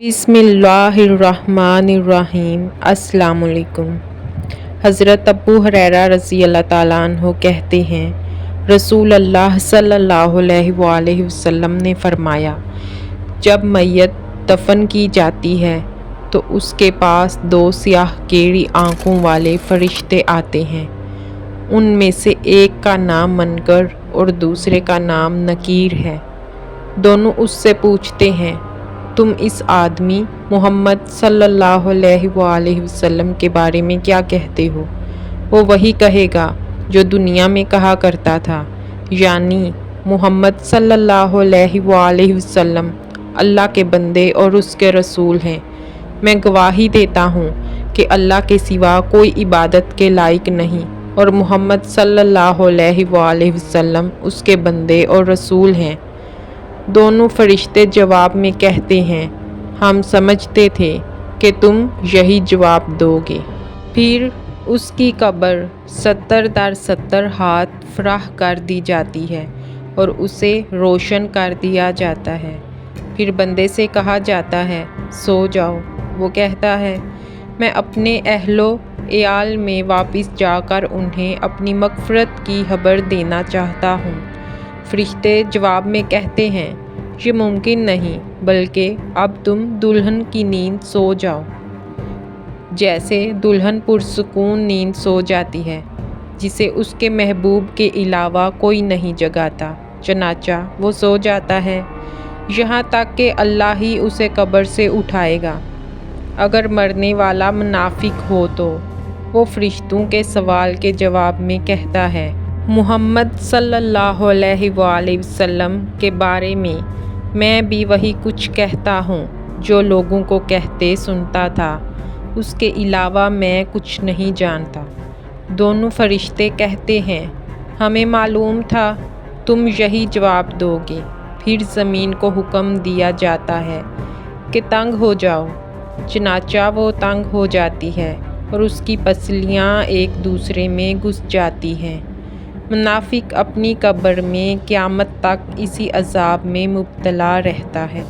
बिस्मिल्लाहिर्रहमानिर्रहीम। अस्सलाम वालेकुम। हज़रत अबू हुरैरा रज़ी अल्लाह ताला अन्हु कहते हैं, रसूल अल्लाह सल्लल्लाहु अलैहि वसल्लम ने फरमाया, जब मैयत दफन की जाती है तो उसके पास दो स्याह केड़ी आँखों वाले फरिश्ते आते हैं। उनमें से एक का नाम मनकर और दूसरे का नाम नकीर है। दोनों उससे पूछते हैं, तुम इस आदमी मोहम्मद सल्लल्लाहु अलैहि वसल्लम के बारे में क्या कहते हो? वो वही कहेगा जो दुनिया में कहा करता था, यानी मोहम्मद सल्लल्लाहु अलैहि वसल्लम अल्लाह के बंदे और उसके रसूल हैं। मैं गवाही देता हूँ कि अल्लाह के सिवा कोई इबादत के लायक नहीं और मोहम्मद सल्लल्लाहु अलैहि वसल्लम उसके बंदे और रसूल हैं। दोनों फरिश्ते जवाब में कहते हैं, हम समझते थे कि तुम यही जवाब दोगे। फिर उसकी कब्र 70x70 हाथ फराह कर दी जाती है और उसे रोशन कर दिया जाता है। फिर बंदे से कहा जाता है, सो जाओ। वो कहता है, मैं अपने अहलो एयाल में वापस जाकर उन्हें अपनी मग़फ़िरत की खबर देना चाहता हूँ। फरिश्ते जवाब में कहते हैं, ये मुमकिन नहीं, बल्कि अब तुम दुल्हन की नींद सो जाओ, जैसे दुल्हन पुरसुकून नींद सो जाती है जिसे उसके महबूब के अलावा कोई नहीं जगाता। चनाचा वो सो जाता है यहाँ तक कि अल्लाह ही उसे कब्र से उठाएगा। अगर मरने वाला मुनाफिक हो तो वो फरिश्तों के सवाल के जवाब में कहता है, मुहम्मद सल्लल्लाहु अलैहि वसल्लम के बारे में मैं भी वही कुछ कहता हूँ जो लोगों को कहते सुनता था, उसके अलावा मैं कुछ नहीं जानता। दोनों फरिश्ते कहते हैं, हमें मालूम था तुम यही जवाब दोगे। फिर ज़मीन को हुक्म दिया जाता है कि तंग हो जाओ। चनाचा वो तंग हो जाती है और उसकी पसलियाँ एक दूसरे में घुस जाती हैं। मुनाफिक अपनी कब्र में क़यामत तक इसी अज़ाब में मुब्तला रहता है।